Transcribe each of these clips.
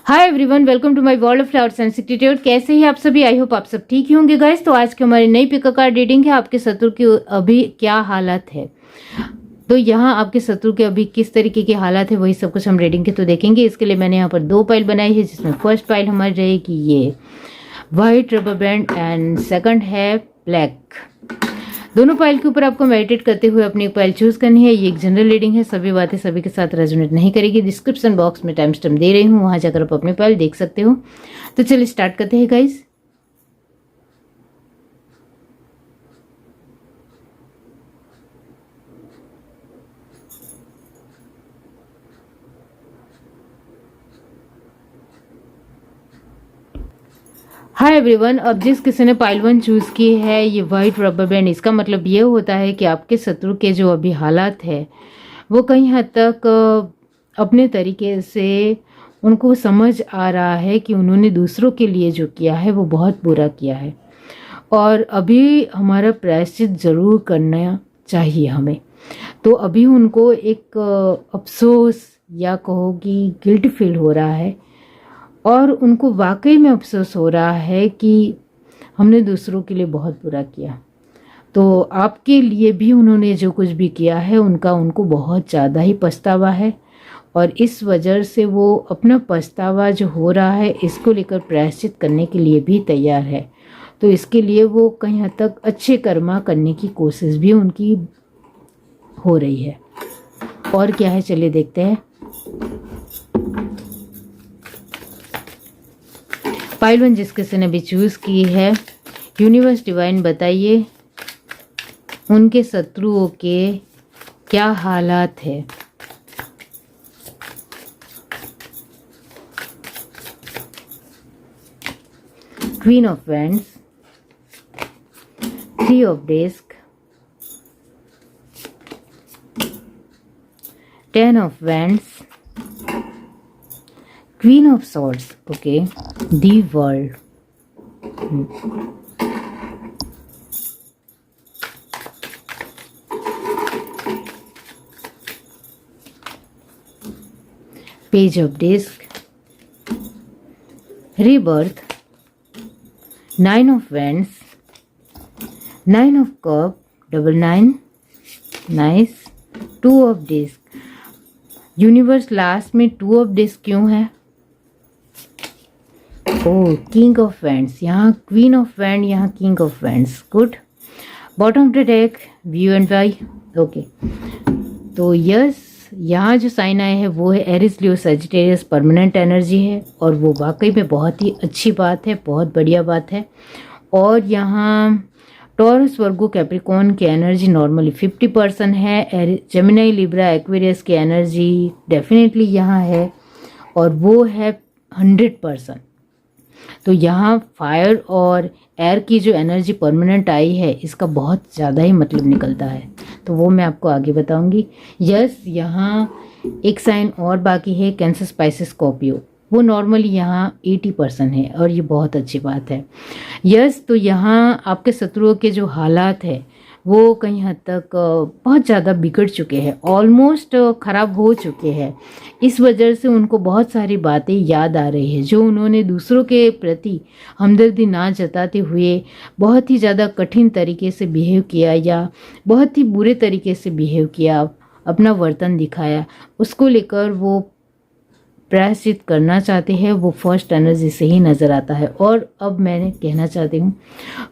Hi everyone, welcome to my world of flowers and attitude. कैसे ही आप सभी? आई होप आप सब ठीक ही होंगे गाइस। तो आज की हमारी नई पिक कार्ड रीडिंग है, आपके शत्रु की अभी क्या हालत है। तो यहाँ आपके शत्रु के अभी किस तरीके की हालत है वही सब कुछ हम रीडिंग के तो देखेंगे। इसके लिए मैंने यहाँ पर 2 पाइल बनाई है, जिसमें फर्स्ट पाइल हमारी रहेगी ये white rubber band and second है ब्लैक। दोनों पाइल के ऊपर आपको मेडिटेट करते हुए अपनी एक पाइल चूज करनी है। ये एक जनरल रीडिंग है, सभी बातें सभी के साथ रेजोनेट नहीं करेगी। डिस्क्रिप्शन बॉक्स में टाइम स्टैम्प दे रही हूँ, वहां जाकर आप अपनी पाइल देख सकते हो। तो चलिए स्टार्ट करते हैं गाइज। हाय एवरीवन, अब जिस किसी ने पाइल 1 चूज की है ये वाइट रबर बैंड, इसका मतलब ये होता है कि आपके शत्रु के जो अभी हालात है वो कहीं हद तक अपने तरीके से उनको समझ आ रहा है कि उन्होंने दूसरों के लिए जो किया है वो बहुत बुरा किया है और अभी हमारा प्रायश्चित ज़रूर करना चाहिए हमें। तो अभी उनको एक अफसोस या कहो कि गिल्ट फील हो रहा है और उनको वाकई में अफसोस हो रहा है कि हमने दूसरों के लिए बहुत बुरा किया। तो आपके लिए भी उन्होंने जो कुछ भी किया है उनको बहुत ज़्यादा ही पछतावा है और इस वजह से वो अपना पछतावा जो हो रहा है इसको लेकर प्रायश्चित करने के लिए भी तैयार है। तो इसके लिए वो कहीं हद तक अच्छे कर्मा करने की कोशिश भी उनकी हो रही है। और क्या है चलिए देखते हैं। पाइल 1 जिस किसी ने भी चूज की है, यूनिवर्स डिवाइन बताइए उनके शत्रुओं के क्या हालात है। Queen of wands, 3 of disc, 10 of wands, queen of swords, okay, the world, page of disc, rebirth, 9 of wands, 9 of cup, double 9, nice, 2 of disc। Universe last में 2 ऑफ डिस्क क्यों है? ओह, किंग ऑफ वैंड्स, यहाँ queen of wand, यहाँ king of wands, good. Bottom of the deck view and why, okay. तो yes, यहाँ जो sign आए हैं वो है Aries Leo Sagittarius, permanent energy है और वो वाकई में बहुत ही अच्छी बात है, बहुत बढ़िया बात है। और यहाँ टॉरस वर्गो कैप्रिकॉर्न की एनर्जी नॉर्मली 50% है, जेमिनी लिब्रा एक्वेरियस की एनर्जी डेफिनेटली यहाँ है और वो है 100%। तो यहाँ फायर और एयर की जो एनर्जी परमानेंट आई है इसका बहुत ज़्यादा ही मतलब निकलता है, तो वो मैं आपको आगे बताऊंगी। यस, यहाँ एक साइन और बाकी है, कैंसर स्पाइसिस स्कॉर्पियो, वो नॉर्मली यहाँ 80% है और ये बहुत अच्छी बात है। यस, तो यहाँ आपके शत्रुओं के जो हालात है वो कहीं हद तक बहुत ज़्यादा बिगड़ चुके हैं, ऑलमोस्ट ख़राब हो चुके हैं। इस वजह से उनको बहुत सारी बातें याद आ रही है जो उन्होंने दूसरों के प्रति हमदर्दी ना जताते हुए बहुत ही ज़्यादा कठिन तरीके से बिहेव किया या बहुत ही बुरे तरीके से बिहेव किया, अपना वर्तन दिखाया, उसको लेकर वो प्रायश्चित करना चाहते हैं। वो फर्स्ट एनर्जी से ही नज़र आता है। और अब मैंने कहना चाहती हूँ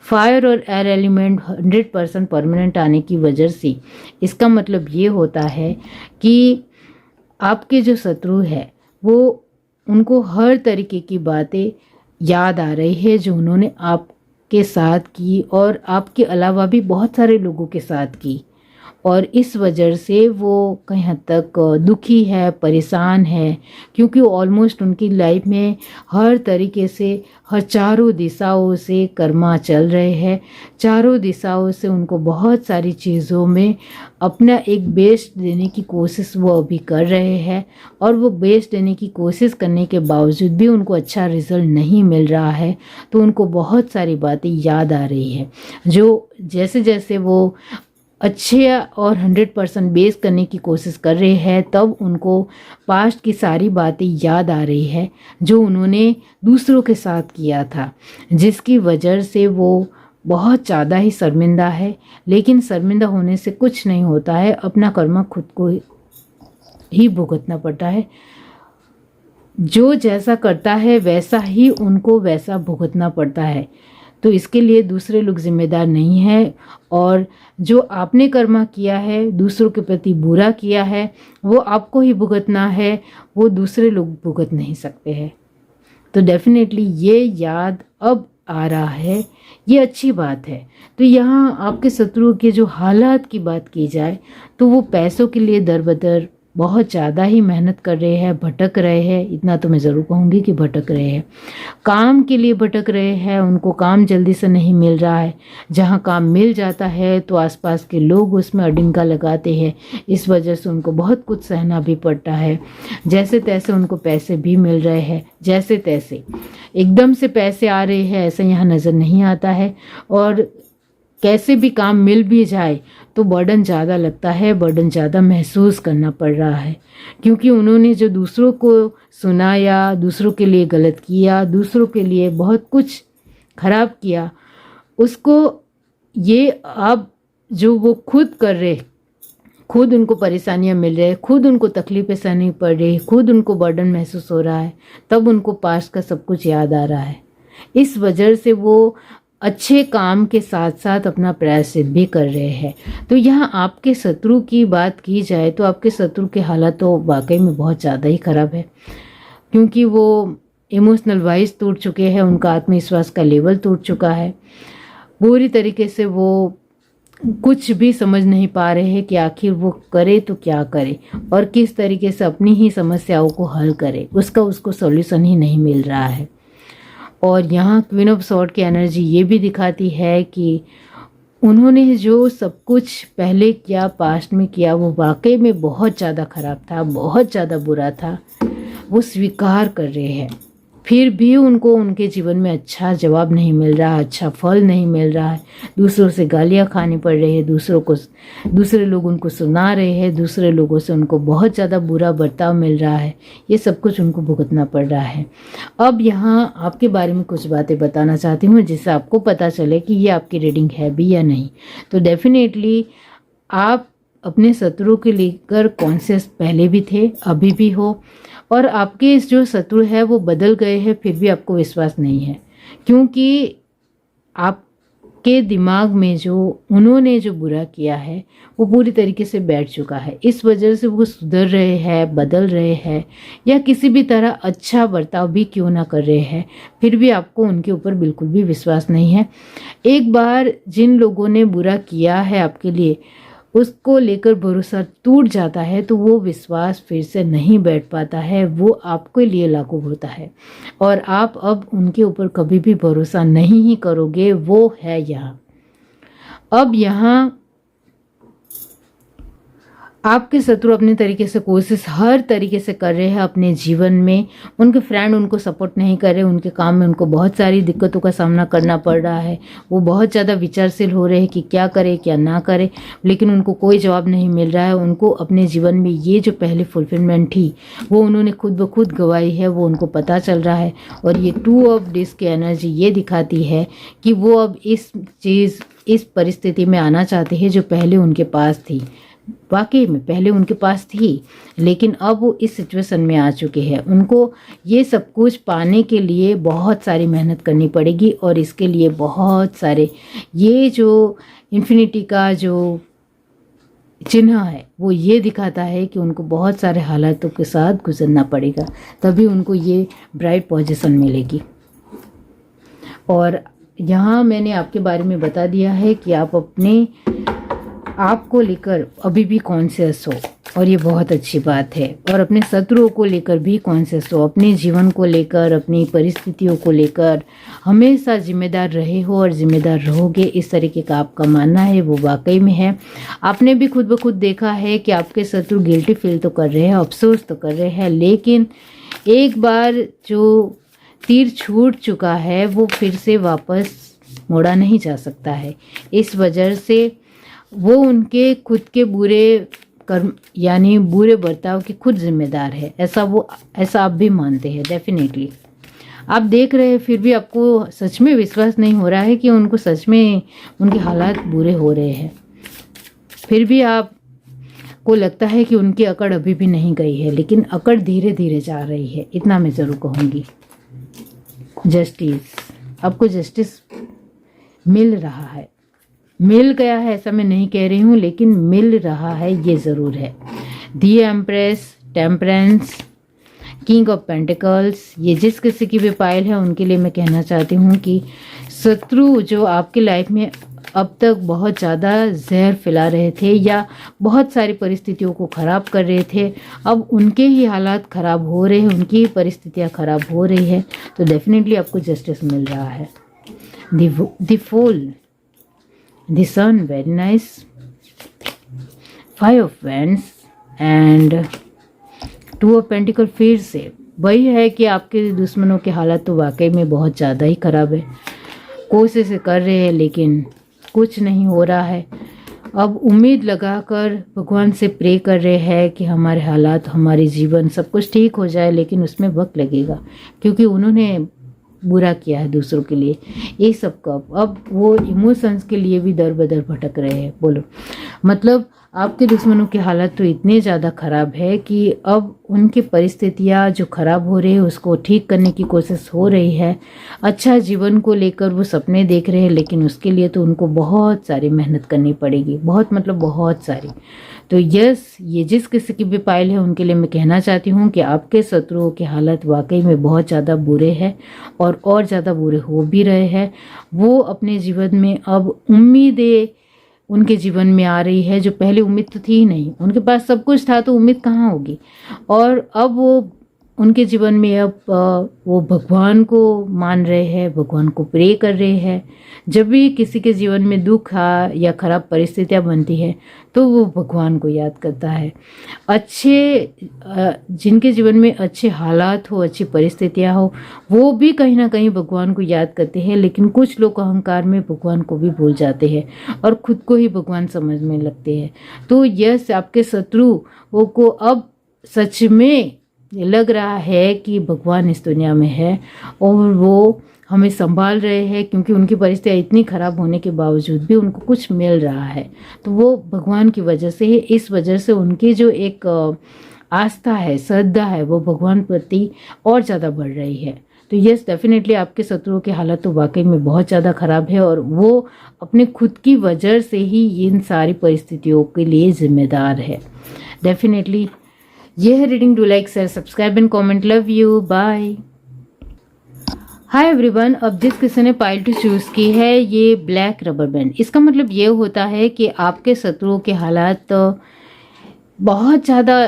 फायर और एयर एलिमेंट 100% परमानेंट आने की वजह से इसका मतलब ये होता है कि आपके जो शत्रु है वो उनको हर तरीके की बातें याद आ रही है जो उन्होंने आपके साथ की और आपके अलावा भी बहुत सारे लोगों के साथ की, और इस वजह से वो कहीं हद तक दुखी है, परेशान है, क्योंकि ऑलमोस्ट उनकी लाइफ में हर तरीके से हर चारों दिशाओं से कर्मा चल रहे हैं। चारों दिशाओं से उनको बहुत सारी चीज़ों में अपना एक बेस्ट देने की कोशिश वो अभी कर रहे हैं और वो बेस्ट देने की कोशिश करने के बावजूद भी उनको अच्छा रिजल्ट नहीं मिल रहा है। तो उनको बहुत सारी बातें याद आ रही है जो जैसे जैसे वो अच्छे और 100% बेस करने की कोशिश कर रहे हैं, तब उनको पास्ट की सारी बातें याद आ रही है जो उन्होंने दूसरों के साथ किया था, जिसकी वजह से वो बहुत ज़्यादा ही शर्मिंदा है। लेकिन शर्मिंदा होने से कुछ नहीं होता है, अपना कर्म खुद को ही भुगतना पड़ता है। जो जैसा करता है वैसा ही उनको वैसा भुगतना पड़ता है। तो इसके लिए दूसरे लोग जिम्मेदार नहीं हैं, और जो आपने कर्म किया है, दूसरों के प्रति बुरा किया है, वो आपको ही भुगतना है, वो दूसरे लोग भुगत नहीं सकते हैं। तो डेफिनेटली ये याद अब आ रहा है, ये अच्छी बात है। तो यहाँ आपके शत्रुओं के जो हालात की बात की जाए तो वो पैसों के लिए दर बदर बहुत ज़्यादा ही मेहनत कर रहे हैं, भटक रहे हैं। इतना तो मैं ज़रूर कहूँगी कि भटक रहे हैं, काम के लिए भटक रहे हैं। उनको काम जल्दी से नहीं मिल रहा है। जहाँ काम मिल जाता है तो आसपास के लोग उसमें अडिंगा लगाते हैं। इस वजह से उनको बहुत कुछ सहना भी पड़ता है। जैसे तैसे उनको पैसे भी मिल रहे हैं, जैसे तैसे एकदम से पैसे आ रहे हैं ऐसा यहाँ नज़र नहीं आता है। और कैसे भी काम मिल भी जाए तो बर्डन ज़्यादा लगता है, बर्डन ज़्यादा महसूस करना पड़ रहा है, क्योंकि उन्होंने जो दूसरों को सुनाया, दूसरों के लिए गलत किया, दूसरों के लिए बहुत कुछ खराब किया, उसको ये अब जो वो खुद कर रहे, खुद उनको परेशानियां मिल रही है, खुद उनको तकलीफ़ें सहनी पड़ रही है, खुद उनको बर्डन महसूस हो रहा है, तब उनको पास्ट का सब कुछ याद आ रहा है। इस वजह से वो अच्छे काम के साथ साथ अपना प्रायश्चित भी कर रहे हैं। तो यहाँ आपके शत्रु की बात की जाए तो आपके शत्रु के हालात तो वाकई में बहुत ज़्यादा ही ख़राब है, क्योंकि वो इमोशनल वाइज टूट चुके हैं, उनका आत्मविश्वास का लेवल टूट चुका है। पूरी तरीके से वो कुछ भी समझ नहीं पा रहे हैं कि आखिर वो करे तो क्या करे और किस तरीके से अपनी ही समस्याओं को हल करे, उसको सॉल्यूशन ही नहीं मिल रहा है। और यहाँ क्वीन ऑफ सॉर्ड की एनर्जी ये भी दिखाती है कि उन्होंने जो सब कुछ पहले किया, पास्ट में किया, वो वाकई में बहुत ज़्यादा ख़राब था, बहुत ज़्यादा बुरा था। वो स्वीकार कर रहे हैं, फिर भी उनको उनके जीवन में अच्छा जवाब नहीं मिल रहा, अच्छा फल नहीं मिल रहा है। दूसरों से गालियाँ खानी पड़ रही है, दूसरे लोग उनको सुना रहे हैं, दूसरे लोगों से उनको बहुत ज़्यादा बुरा बर्ताव मिल रहा है। ये सब कुछ उनको भुगतना पड़ रहा है। अब यहाँ आपके बारे में कुछ बातें बताना चाहती हूँ जिससे आपको पता चले कि ये आपकी रीडिंग है भी या नहीं। तो डेफिनेटली आप अपने शत्रु के लेकर कॉन्शियस पहले भी थे, अभी भी हो, और आपके इस जो शत्रु है वो बदल गए हैं, फिर भी आपको विश्वास नहीं है, क्योंकि आपके दिमाग में जो उन्होंने जो बुरा किया है वो पूरी तरीके से बैठ चुका है। इस वजह से वो सुधर रहे हैं, बदल रहे हैं, या किसी भी तरह अच्छा बर्ताव भी क्यों ना कर रहे हैं, फिर भी आपको उनके ऊपर बिल्कुल भी विश्वास नहीं है। एक बार जिन लोगों ने बुरा किया है आपके लिए, उसको लेकर भरोसा टूट जाता है तो वो विश्वास फिर से नहीं बैठ पाता है, वो आपके लिए लागू होता है और आप अब उनके ऊपर कभी भी भरोसा नहीं ही करोगे। वो है यहाँ। अब यहाँ आपके शत्रु अपने तरीके से कोशिश हर तरीके से कर रहे हैं अपने जीवन में। उनके फ्रेंड उनको सपोर्ट नहीं कर रहे, उनके काम में उनको बहुत सारी दिक्कतों का सामना करना पड़ रहा है। वो बहुत ज़्यादा विचारशील हो रहे हैं कि क्या करे क्या ना करे, लेकिन उनको कोई जवाब नहीं मिल रहा है। उनको अपने जीवन में ये जो पहले फुलफिलमेंट थी वो उन्होंने खुद ब खुद गंवाई है, वो उनको पता चल रहा है। और ये 2 ऑफ डिस्क की एनर्जी ये दिखाती है कि वो अब इस परिस्थिति में आना चाहते हैं जो पहले उनके पास थी। वाकई में पहले उनके पास थी, लेकिन अब वो इस सिचुएशन में आ चुके हैं। उनको ये सब कुछ पाने के लिए बहुत सारी मेहनत करनी पड़ेगी, और इसके लिए बहुत सारे ये जो इन्फिनिटी का जो चिन्ह है वो ये दिखाता है कि उनको बहुत सारे हालातों के साथ गुजरना पड़ेगा, तभी उनको ये ब्राइट पोजीशन मिलेगी। और यहाँ मैंने आपके बारे में बता दिया है कि आप अपने आपको लेकर अभी भी कॉन्शियस हो, और ये बहुत अच्छी बात है। और अपने शत्रुओं को लेकर भी कॉन्शियस हो, अपने जीवन को लेकर, अपनी परिस्थितियों को लेकर हमेशा जिम्मेदार रहे हो और जिम्मेदार रहोगे, इस तरीके का आपका मानना है, वो वाकई में है। आपने भी खुद ब खुद देखा है कि आपके शत्रु गिल्टी फील तो कर रहे हैं, अफसोस तो कर रहे हैं, लेकिन एक बार जो तीर छूट चुका है वो फिर से वापस मोड़ा नहीं जा सकता है। इस वजह से वो उनके खुद के बुरे कर्म यानी बुरे बर्ताव के खुद जिम्मेदार है, ऐसा आप भी मानते हैं। डेफिनेटली आप देख रहे हैं, फिर भी आपको सच में विश्वास नहीं हो रहा है कि उनको सच में उनके हालात बुरे हो रहे हैं। फिर भी आपको लगता है कि उनकी अकड़ अभी भी नहीं गई है, लेकिन अकड़ धीरे धीरे जा रही है, इतना मैं ज़रूर कहूँगी। जस्टिस, आपको जस्टिस मिल रहा है, मिल गया है ऐसा मैं नहीं कह रही हूँ, लेकिन मिल रहा है ये ज़रूर है। The empress, temperance, king of pentacles, ये जिस किसी की भी पायल है उनके लिए मैं कहना चाहती हूँ कि शत्रु जो आपकी लाइफ में अब तक बहुत ज़्यादा जहर फैला रहे थे या बहुत सारी परिस्थितियों को ख़राब कर रहे थे, अब उनके ही हालात ख़राब हो रहे हैं, उनकी ही परिस्थितियाँ ख़राब हो रही है, तो डेफिनेटली आपको जस्टिस मिल रहा है। The fool, the sun, very nice, 5 of wands and 2 of pentacle. फिर से वही है कि आपके दुश्मनों के हालात तो वाकई में बहुत ज़्यादा ही ख़राब है। कोशिश कर रहे हैं लेकिन कुछ नहीं हो रहा है। अब उम्मीद लगाकर भगवान से प्रे कर रहे हैं कि हमारे हालात, हमारे जीवन सब कुछ ठीक हो जाए, लेकिन उसमें वक्त लगेगा क्योंकि उन्होंने बुरा किया है दूसरों के लिए। ये सब का अब वो इमोशंस के लिए भी दर बदर भटक रहे हैं। बोलो, मतलब आपके दुश्मनों के हालात तो इतने ज़्यादा ख़राब है कि अब उनकी परिस्थितियाँ जो ख़राब हो रही है उसको ठीक करने की कोशिश हो रही है। अच्छा जीवन को लेकर वो सपने देख रहे हैं, लेकिन उसके लिए तो उनको बहुत सारी मेहनत करनी पड़ेगी, बहुत मतलब बहुत सारी। तो यस, ये जिस किसी की भी पायल है उनके लिए मैं कहना चाहती हूँ कि आपके शत्रुओं के हालात वाकई में बहुत ज़्यादा बुरे हैं और ज़्यादा बुरे हो भी रहे हैं। वो अपने जीवन में अब उम्मीदें उनके जीवन में आ रही है जो पहले उम्मीद तो थी ही नहीं। उनके पास सब कुछ था तो उम्मीद कहाँ होगी। और अब वो उनके जीवन में अब वो भगवान को मान रहे हैं, भगवान को प्रे कर रहे हैं। जब भी किसी के जीवन में दुख या खराब परिस्थितियाँ बनती है तो वो भगवान को याद करता है। जिनके जीवन में अच्छे हालात हो, अच्छी परिस्थितियाँ हो, वो भी कहीं ना कहीं भगवान को याद करते हैं, लेकिन कुछ लोग अहंकार में भगवान को भी भूल जाते हैं और खुद को ही भगवान समझने लगते हैं। तो यस, आपके शत्रुओं को अब सच में लग रहा है कि भगवान इस दुनिया में है और वो हमें संभाल रहे हैं, क्योंकि उनकी परिस्थितियाँ इतनी ख़राब होने के बावजूद भी उनको कुछ मिल रहा है। तो वो भगवान की वजह से ही, इस वजह से उनकी जो एक आस्था है, श्रद्धा है, वो भगवान प्रति और ज़्यादा बढ़ रही है। तो यस, डेफिनेटली आपके शत्रुओं की हालत तो वाकई में बहुत ज़्यादा ख़राब है और वो अपने खुद की वजह से ही इन सारी परिस्थितियों के लिए जिम्मेदार है। डेफिनेटली ये है reading. Do like, share, subscribe and comment. Love you, bye. Hi everyone, अब जिस किसी ने पायल टू चूज़ की है ये ब्लैक रबर बैंड, इसका मतलब ये होता है कि आपके शत्रुओं के हालात बहुत ज़्यादा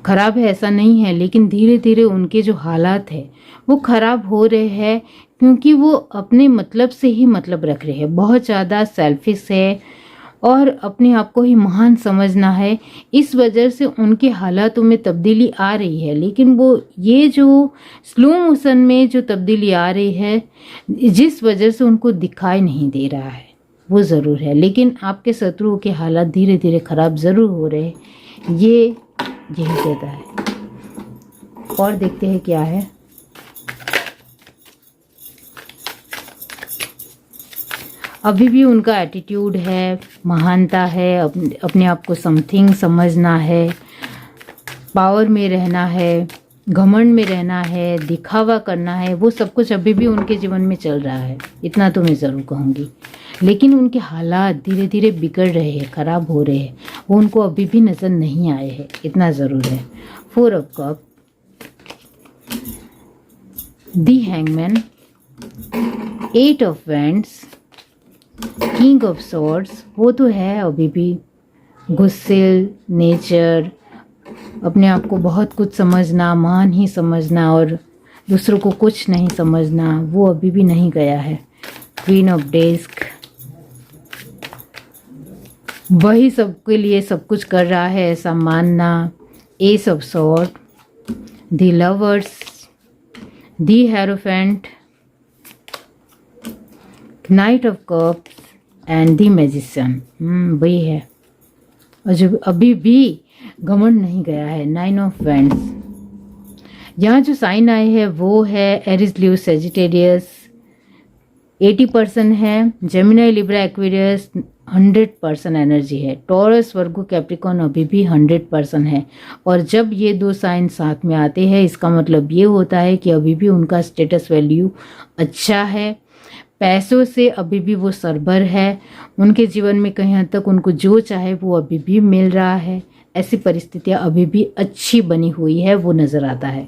ख़राब है ऐसा नहीं है, लेकिन धीरे धीरे उनके जो हालात है वो ख़राब हो रहे हैं क्योंकि वो अपने मतलब से ही मतलब रख रहे हैं, बहुत ज़्यादा सेल्फिश है और अपने आप को ही महान समझना है। इस वजह से उनके हालातों में तब्दीली आ रही है, लेकिन वो ये जो स्लो मोशन में जो तब्दीली आ रही है, जिस वजह से उनको दिखाई नहीं दे रहा है वो ज़रूर है, लेकिन आपके शत्रुओं के हालात धीरे धीरे ख़राब ज़रूर हो रहे हैं, ये यही कहता है। और देखते हैं क्या है। अभी भी उनका एटीट्यूड है, महानता है, अपने आप को समथिंग समझना है, पावर में रहना है, घमंड में रहना है, दिखावा करना है, वो सब कुछ अभी भी उनके जीवन में चल रहा है, इतना तो मैं ज़रूर कहूँगी। लेकिन उनके हालात धीरे धीरे बिगड़ रहे हैं, ख़राब हो रहे हैं, वो उनको अभी भी नज़र नहीं आए हैं, इतना ज़रूर है। 4 of cup, the hangman, 8 of wands, king of swords, वो तो है अभी भी गुस्सेल नेचर, अपने आप को बहुत कुछ समझना, महान ही समझना और दूसरों को कुछ नहीं समझना, वो अभी भी नहीं गया है। क्वीन ऑफ डेस्क, वही सबके लिए सब कुछ कर रहा है ऐसा मानना। S of sword, the lovers, the hierophant, night of cups, and the magician, वही है, और जो अभी भी घमंड नहीं गया है। 9 ऑफ वैंड्स। यहाँ जो साइन आए है वो है एरिस, लियो, सेजिटेरियस 80% है, जेमिनी, लिब्रा, एक्वेरियस 100% एनर्जी है, टॉरस, वर्गो, कैप्रिकॉर्न अभी भी 100% है। और जब ये दो साइन साथ में आते हैं इसका मतलब ये होता है कि अभी भी उनका स्टेटस वैल्यू अच्छा है, पैसों से अभी भी वो सरभर है, उनके जीवन में कहीं हद तक उनको जो चाहे वो अभी भी मिल रहा है, ऐसी परिस्थितियाँ अभी भी अच्छी बनी हुई है वो नज़र आता है।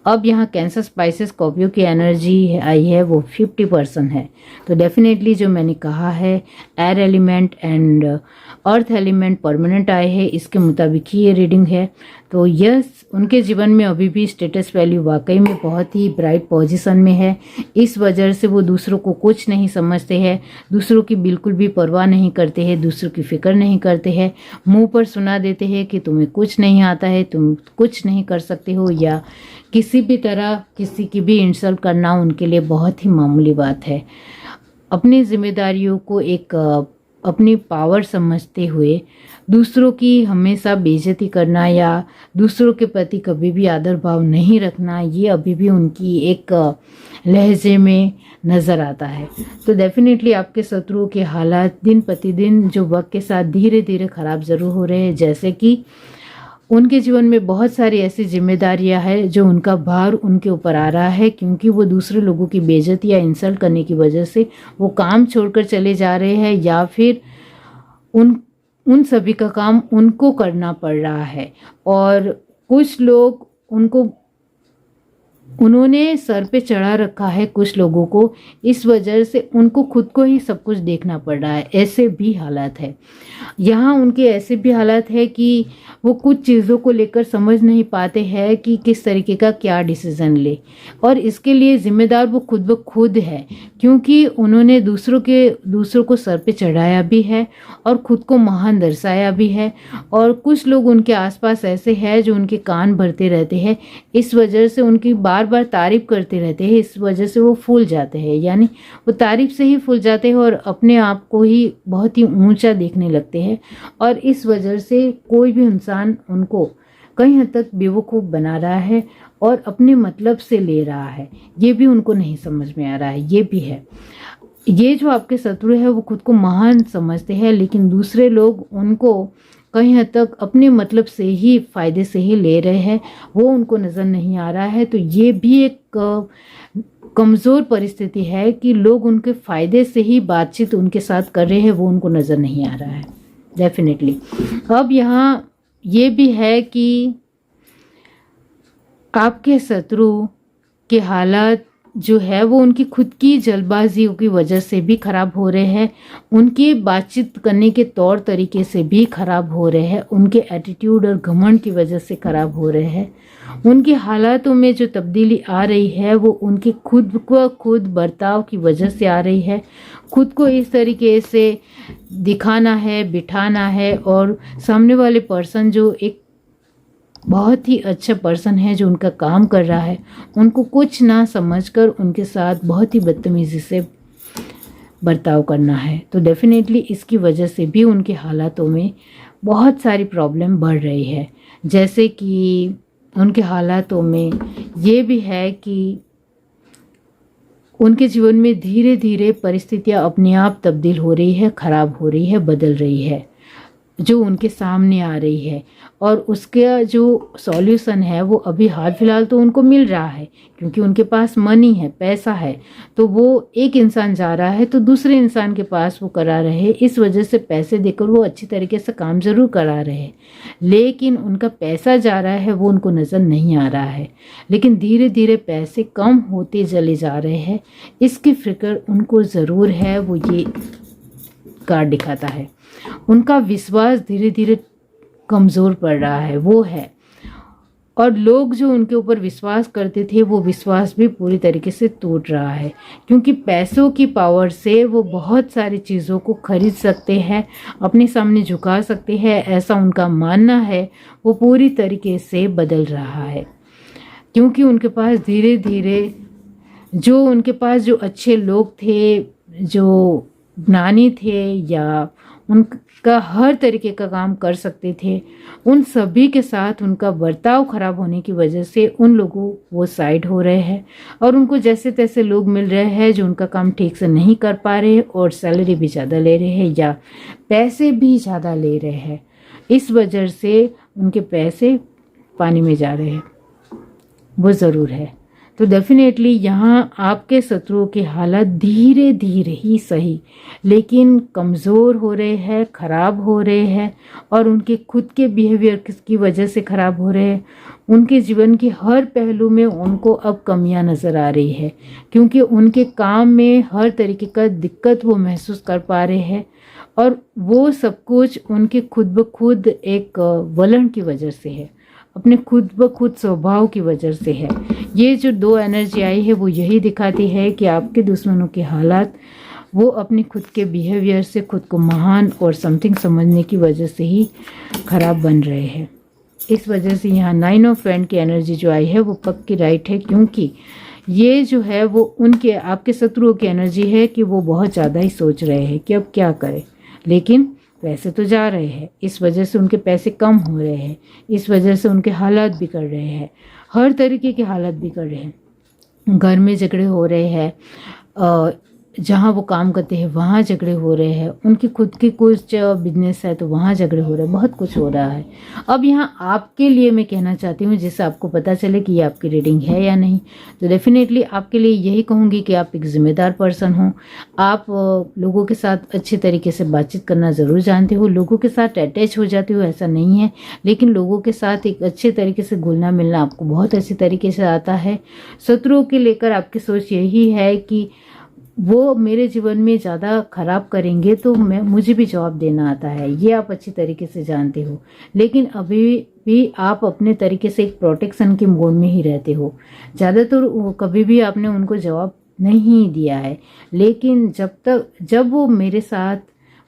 अब यहाँ कैंसर, स्पाइसेस, स्कॉर्पियो की एनर्जी आई है वो 50% है। तो डेफिनेटली जो मैंने कहा है air element and earth element permanent आए हैं, इसके मुताबिक ही ये रीडिंग है। तो यस, उनके जीवन में अभी भी स्टेटस वैल्यू वाकई में बहुत ही ब्राइट पोजीशन में है। इस वजह से वो दूसरों को कुछ नहीं समझते हैं, दूसरों की बिल्कुल भी परवाह नहीं करते हैं, दूसरों की फिक्र नहीं करते हैं, मुंह पर सुना देते हैं कि तुम्हें कुछ नहीं आता है, तुम कुछ नहीं कर सकते हो, या किसी भी तरह किसी की भी इंसल्ट करना उनके लिए बहुत ही मामूली बात है। अपनी जिम्मेदारियों को एक अपनी पावर समझते हुए दूसरों की हमेशा बेइज्जती करना या दूसरों के प्रति कभी भी आदर भाव नहीं रखना, ये अभी भी उनकी एक लहजे में नज़र आता है। तो डेफिनेटली आपके शत्रुओं के हालात दिन प्रतिदिन जो वक्त के साथ धीरे धीरे ख़राब ज़रूर हो रहे हैं, जैसे कि उनके जीवन में बहुत सारी ऐसी जिम्मेदारियां हैं जो उनका भार उनके ऊपर आ रहा है, क्योंकि वो दूसरे लोगों की बेइज्जती या इंसल्ट करने की वजह से वो काम छोड़कर चले जा रहे हैं, या फिर उन सभी का काम उनको करना पड़ रहा है। और कुछ लोग उन्होंने सर पे चढ़ा रखा है कुछ लोगों को, इस वजह से उनको खुद को ही सब कुछ देखना पड़ रहा है, ऐसे भी हालात है। यहाँ उनके ऐसे भी हालात है कि वो कुछ चीज़ों को लेकर समझ नहीं पाते हैं कि किस तरीके का क्या डिसीज़न ले, और इसके लिए जिम्मेदार वो खुद ब खुद है, क्योंकि उन्होंने दूसरों को सर पे चढ़ाया भी है और खुद को महान दर्शाया भी है। और कुछ लोग उनके आसपास ऐसे हैं जो उनके कान भरते रहते हैं, इस वजह से उनकी बार बार तारीफ करते रहते हैं, इस वजह से वो फूल जाते हैं, यानी वो तारीफ से ही फूल जाते हैं और अपने आप को ही बहुत ही ऊंचा देखने लगते हैं। और इस वजह से कोई भी इंसान उनको कहीं हद तक बेवकूफ़ बना रहा है और अपने मतलब से ले रहा है, ये भी उनको नहीं समझ में आ रहा है। ये भी है, ये जो आपके शत्रु है वो खुद को महान समझते हैं, लेकिन दूसरे लोग उनको कहीं हद तक अपने मतलब से ही, फ़ायदे से ही ले रहे हैं, वो उनको नज़र नहीं आ रहा है। तो ये भी एक कमज़ोर परिस्थिति है कि लोग उनके फ़ायदे से ही बातचीत उनके साथ कर रहे हैं, वो उनको नज़र नहीं आ रहा है डेफिनेटली। अब यहाँ ये भी है कि आपके शत्रु के हालात जो है वो उनकी खुद की जल्दबाजियों की वजह से भी ख़राब हो रहे हैं, उनके बातचीत करने के तौर तरीके से भी ख़राब हो रहे हैं, उनके एटीट्यूड और घमंड की वजह से ख़राब हो रहे हैं। उनके हालातों में जो तब्दीली आ रही है वो उनके खुद बर्ताव की वजह से आ रही है। खुद को इस तरीके से दिखाना है, बिठाना है, और सामने वाले पर्सन जो एक बहुत ही अच्छा पर्सन है जो उनका काम कर रहा है, उनको कुछ ना समझकर उनके साथ बहुत ही बदतमीज़ी से बर्ताव करना है। तो डेफिनेटली इसकी वजह से भी उनके हालातों में बहुत सारी प्रॉब्लम बढ़ रही है। जैसे कि उनके हालातों में ये भी है कि उनके जीवन में धीरे धीरे परिस्थितियाँ अपने आप तब्दील हो रही है, ख़राब हो रही है, बदल रही है, जो उनके सामने आ रही है, और उसका जो सॉल्यूशन है वो अभी हाल फिलहाल तो उनको मिल रहा है, क्योंकि उनके पास मनी है, पैसा है, तो वो एक इंसान जा रहा है तो दूसरे इंसान के पास वो करा रहे हैं, इस वजह से पैसे देकर वो अच्छी तरीके से काम ज़रूर करा रहे हैं, लेकिन उनका पैसा जा रहा है वो उनको नज़र नहीं आ रहा है। लेकिन धीरे धीरे पैसे कम होते चले जा रहे हैं, इसकी फिक्र उनको ज़रूर है, वो ये कार्ड दिखाता है। उनका विश्वास धीरे धीरे कमज़ोर पड़ रहा है, वो है, और लोग जो उनके ऊपर विश्वास करते थे वो विश्वास भी पूरी तरीके से टूट रहा है, क्योंकि पैसों की पावर से वो बहुत सारी चीज़ों को खरीद सकते हैं, अपने सामने झुका सकते हैं, ऐसा उनका मानना है। वो पूरी तरीके से बदल रहा है, क्योंकि उनके पास धीरे धीरे उनके पास जो अच्छे लोग थे, जो ज्ञानी थे या उनका हर तरीके का काम कर सकते थे, उन सभी के साथ उनका बर्ताव खराब होने की वजह से उन लोगों वो साइड हो रहे हैं और उनको जैसे तैसे लोग मिल रहे हैं जो उनका काम ठीक से नहीं कर पा रहे और सैलरी भी ज़्यादा ले रहे हैं या पैसे भी ज़्यादा ले रहे हैं। इस वजह से उनके पैसे पानी में जा रहे हैं, वो ज़रूर है। तो डेफिनेटली यहाँ आपके शत्रुओं की हालत धीरे धीरे ही सही लेकिन कमज़ोर हो रहे हैं, ख़राब हो रहे हैं और उनके खुद के बिहेवियर की वजह से ख़राब हो रहे हैं। उनके जीवन के हर पहलू में उनको अब कमियां नज़र आ रही है क्योंकि उनके काम में हर तरीके का दिक्कत वो महसूस कर पा रहे हैं और वो सब कुछ उनके खुद ब खुद एक वलन की वजह से है, अपने खुद ब खुद स्वभाव की वजह से है। ये जो 2 एनर्जी आई है वो यही दिखाती है कि आपके दुश्मनों के हालात वो अपने खुद के बिहेवियर से खुद को महान और समथिंग समझने की वजह से ही खराब बन रहे हैं। इस वजह से यहाँ 9 ऑफ वैंड की एनर्जी जो आई है वो पक्की राइट है क्योंकि ये जो है वो उनके आपके शत्रुओं की एनर्जी है कि वो बहुत ज़्यादा ही सोच रहे हैं कि अब क्या करें, लेकिन पैसे तो जा रहे हैं, इस वजह से उनके पैसे कम हो रहे हैं, इस वजह से उनके हालात बिगड़ रहे हैं, हर तरीके के हालात बिगड़ रहे हैं। घर में झगड़े हो रहे हैं, जहाँ वो काम करते हैं वहाँ झगड़े हो रहे हैं, उनकी खुद की कुछ बिजनेस है तो वहाँ झगड़े हो रहे हैं, बहुत कुछ हो रहा है। अब यहाँ आपके लिए मैं कहना चाहती हूँ जिससे आपको पता चले कि ये आपकी रीडिंग है या नहीं। तो डेफिनेटली आपके लिए यही कहूँगी कि आप एक ज़िम्मेदार पर्सन हो, आप लोगों के साथ अच्छे तरीके से बातचीत करना ज़रूर जानते हो, लोगों के साथ अटैच हो जाते हो ऐसा नहीं है, लेकिन लोगों के साथ एक अच्छे तरीके से घुलना मिलना आपको बहुत अच्छे तरीके से आता है। शत्रुओं के लेकर आपकी सोच यही है कि वो मेरे जीवन में ज़्यादा खराब करेंगे तो मुझे भी जवाब देना आता है, ये आप अच्छी तरीके से जानते हो, लेकिन अभी भी आप अपने तरीके से एक प्रोटेक्शन के मोड में ही रहते हो। ज़्यादातर कभी भी आपने उनको जवाब नहीं दिया है, लेकिन जब वो मेरे साथ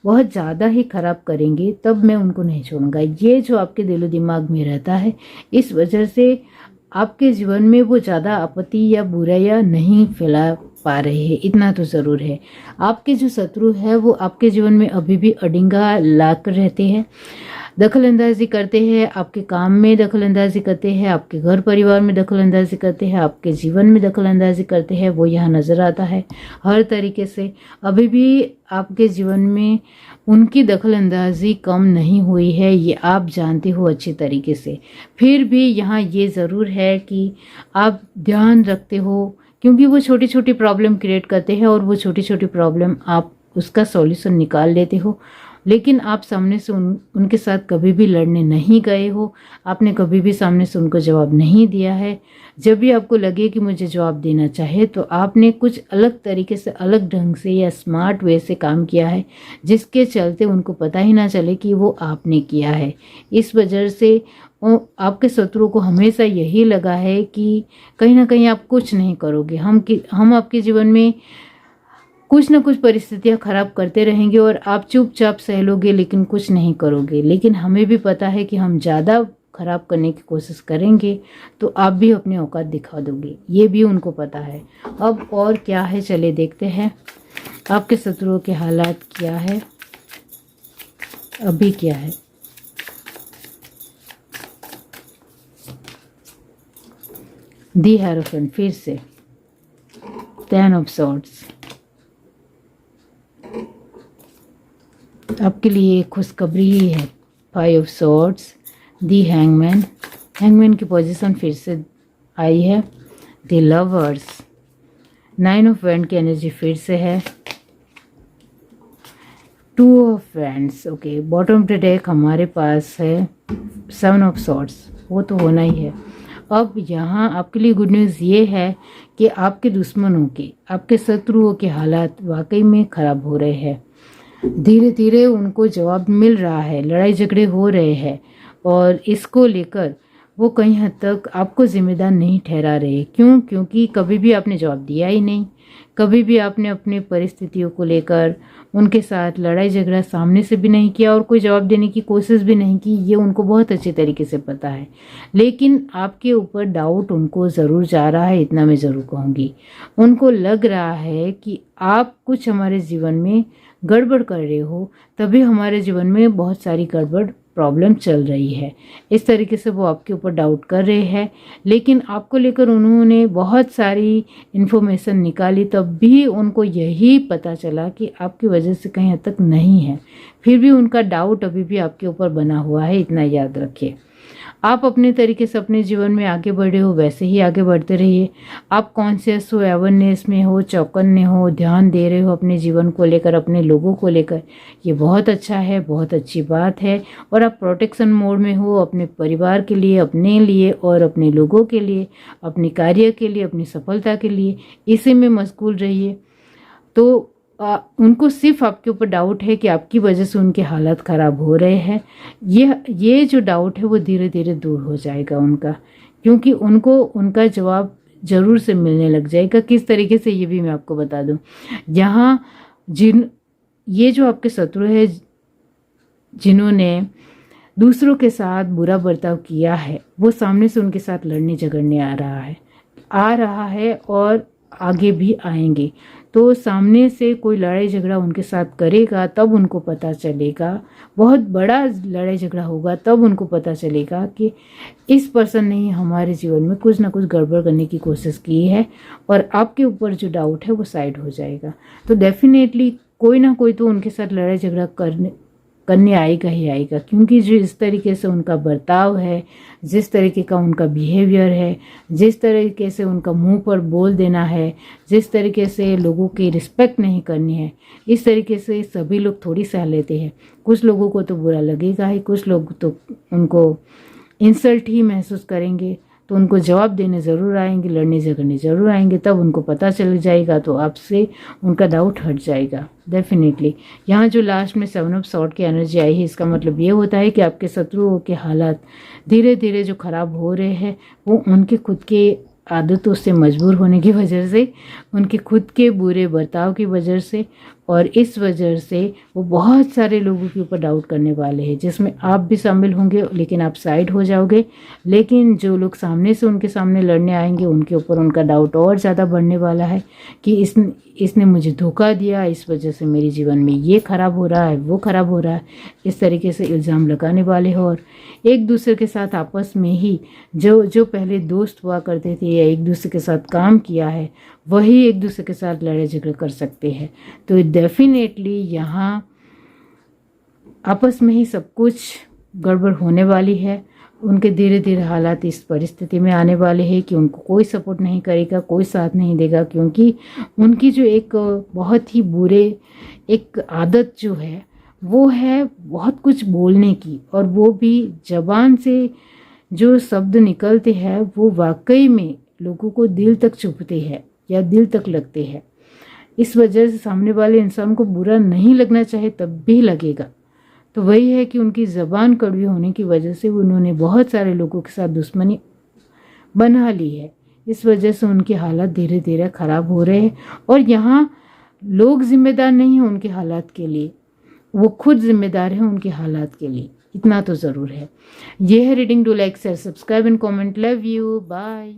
बहुत ज़्यादा ही खराब करेंगे तब मैं उनको नहीं छोड़ूंगा, ये जो आपके दिलो दिमाग में रहता है। इस वजह से आपके जीवन में वो ज़्यादा आपत्ति या बुराइयां नहीं फैला पा रहे हैं, इतना तो ज़रूर है। आपके जो शत्रु है वो आपके जीवन में अभी भी अडिंगा लाकर रहते हैं, दखल अंदाजी करते हैं, आपके काम में दखल अंदाजी करते हैं, आपके घर परिवार में दखल अंदाजी करते हैं, आपके जीवन में दखल अंदाजी करते हैं, वो यहाँ नज़र आता है हर तरीके से। अभी भी आपके जीवन में उनकी दखल अंदाजी कम नहीं हुई है, ये आप जानते हो अच्छे तरीके से। फिर भी यहाँ ये ज़रूर है कि आप ध्यान रखते हो क्योंकि वो छोटी छोटी प्रॉब्लम क्रिएट करते हैं और वो छोटी छोटी प्रॉब्लम आप उसका सॉल्यूशन निकाल लेते हो, लेकिन आप सामने से उनके साथ कभी भी लड़ने नहीं गए हो, आपने कभी भी सामने से उनको जवाब नहीं दिया है। जब भी आपको लगे कि मुझे जवाब देना चाहे तो आपने कुछ अलग तरीके से, अलग ढंग से या स्मार्ट वे से काम किया है जिसके चलते उनको पता ही ना चले कि वो आपने किया है। इस वजह से आपके शत्रुओं को हमेशा यही लगा है कि कहीं ना कहीं आप कुछ नहीं करोगे, हम आपके जीवन में कुछ ना कुछ परिस्थितियां खराब करते रहेंगे और आप चुपचाप सह लोगे लेकिन कुछ नहीं करोगे। लेकिन हमें भी पता है कि हम ज़्यादा खराब करने की कोशिश करेंगे तो आप भी अपनी औकात दिखा दोगे, ये भी उनको पता है। अब और क्या है, चले देखते हैं आपके शत्रुओं के हालात क्या है, अभी क्या है। दी हेरोफेंट, फिर से 10 ऑफ सॉर्ड्स, आपके लिए खुशखबरी ही है। 5 of swords, the hangman, hangman की पोजीशन फिर से आई है। दी लवर्स, 9 ऑफ वैंड की एनर्जी फिर से है। 2 of wands, okay. Bottom of the deck हमारे पास है 7 ऑफ सॉर्ड्स, वो तो होना ही है। अब यहाँ आपके लिए गुड न्यूज़ ये है कि आपके दुश्मनों के, आपके शत्रुओं के हालात वाकई में ख़राब हो रहे हैं। धीरे धीरे उनको जवाब मिल रहा है, लड़ाई झगड़े हो रहे हैं और इसको लेकर वो कहीं हद तक आपको जिम्मेदार नहीं ठहरा रहे। क्यों? क्योंकि कभी भी आपने जवाब दिया ही नहीं, कभी भी आपने अपनी परिस्थितियों को लेकर उनके साथ लड़ाई झगड़ा सामने से भी नहीं किया और कोई जवाब देने की कोशिश भी नहीं की, ये उनको बहुत अच्छे तरीके से पता है। लेकिन आपके ऊपर डाउट उनको ज़रूर जा रहा है, इतना मैं ज़रूर कहूँगी। उनको लग रहा है कि आप कुछ हमारे जीवन में गड़बड़ कर रहे हो, तभी हमारे जीवन में बहुत सारी गड़बड़ प्रॉब्लम चल रही है। इस तरीके से वो आपके ऊपर डाउट कर रहे हैं, लेकिन आपको लेकर उन्होंने बहुत सारी इन्फॉर्मेशन निकाली, तब भी उनको यही पता चला कि आपकी वजह से कहीं हद तक नहीं है। फिर भी उनका डाउट अभी भी आपके ऊपर बना हुआ है, इतना याद रखिए। आप अपने तरीके से अपने जीवन में आगे बढ़े हो, वैसे ही आगे बढ़ते रहिए। आप कॉन्शियस हो, अवेयरनेस में हो, चौकन्ने हो, ध्यान दे रहे हो अपने जीवन को लेकर, अपने लोगों को लेकर, ये बहुत अच्छा है, बहुत अच्छी बात है। और आप प्रोटेक्शन मोड में हो अपने परिवार के लिए, अपने लिए और अपने लोगों के लिए, अपने कार्य के लिए, अपनी सफलता के लिए, इसी में मशगूल रहिए। तो उनको सिर्फ आपके ऊपर डाउट है कि आपकी वजह से उनके हालात ख़राब हो रहे हैं। ये जो डाउट है वो धीरे धीरे दूर हो जाएगा उनका, क्योंकि उनको उनका जवाब ज़रूर से मिलने लग जाएगा। किस तरीके से, ये भी मैं आपको बता दूं। यहाँ ये जो आपके शत्रु है, जिन्होंने दूसरों के साथ बुरा बर्ताव किया है, वो सामने से उनके साथ लड़ने झगड़ने आ रहा है और आगे भी आएंगे। तो सामने से कोई लड़ाई झगड़ा उनके साथ करेगा, तब उनको पता चलेगा, बहुत बड़ा लड़ाई झगड़ा होगा, तब उनको पता चलेगा कि इस पर्सन ने हमारे जीवन में कुछ ना कुछ गड़बड़ करने की कोशिश की है, और आपके ऊपर जो डाउट है वो साइड हो जाएगा। तो डेफिनेटली कोई ना कोई तो उनके साथ लड़ाई झगड़ा करने आएगा ही आएगा, क्योंकि जो इस तरीके से उनका बर्ताव है, जिस तरीके का उनका बिहेवियर है, जिस तरीके से उनका मुंह पर बोल देना है, जिस तरीके से लोगों की रिस्पेक्ट नहीं करनी है, इस तरीके से सभी लोग थोड़ी सह लेते हैं। कुछ लोगों को तो बुरा लगेगा ही, कुछ लोग तो उनको इंसल्ट ही महसूस करेंगे, तो उनको जवाब देने ज़रूर आएंगे, लड़ने झगड़ने ज़रूर आएंगे। तब उनको पता चल जाएगा, तो आपसे उनका डाउट हट जाएगा डेफिनेटली। यहाँ जो लास्ट में 7 ऑफ सॉर्ड की एनर्जी आई है, इसका मतलब ये होता है कि आपके शत्रुओं के हालात धीरे धीरे जो ख़राब हो रहे हैं, वो उनके खुद के आदतों से मजबूर होने की वजह से, उनके खुद के बुरे बर्ताव की वजह से, और इस वजह से वो बहुत सारे लोगों के ऊपर डाउट करने वाले हैं, जिसमें आप भी शामिल होंगे, लेकिन आप साइड हो जाओगे। लेकिन जो लोग सामने से उनके सामने लड़ने आएंगे, उनके ऊपर उनका डाउट और ज़्यादा बढ़ने वाला है कि इसने मुझे धोखा दिया, इस वजह से मेरे जीवन में ये ख़राब हो रहा है, वो ख़राब हो रहा है, इस तरीके से इल्ज़ाम लगाने वाले हो। और एक दूसरे के साथ आपस में ही जो पहले दोस्त हुआ करते थे या एक दूसरे के साथ काम किया है, वही एक दूसरे के साथ लड़ाई झगड़ा कर सकते हैं। तो डेफिनेटली यहाँ आपस में ही सब कुछ गड़बड़ होने वाली है। उनके धीरे धीरे हालात इस परिस्थिति में आने वाले हैं कि उनको कोई सपोर्ट नहीं करेगा, कोई साथ नहीं देगा, क्योंकि उनकी जो एक बहुत ही बुरे एक आदत जो है, वो है बहुत कुछ बोलने की, और वो भी ज़बान से जो शब्द निकलते हैं वो वाकई में लोगों को दिल तक चुभते हैं या दिल तक लगते हैं। इस वजह से सामने वाले इंसान को बुरा नहीं लगना चाहे तब भी लगेगा। तो वही है कि उनकी ज़बान कड़वी होने की वजह से उन्होंने बहुत सारे लोगों के साथ दुश्मनी बना ली है। इस वजह से उनके हालात धीरे धीरे ख़राब हो रहे हैं, और यहाँ लोग जिम्मेदार नहीं हैं उनके हालात के लिए, वो खुद जिम्मेदार हैं उनके हालात के लिए, इतना तो ज़रूर है। ये है reading. Do like, share, subscribe and comment. Love you, bye.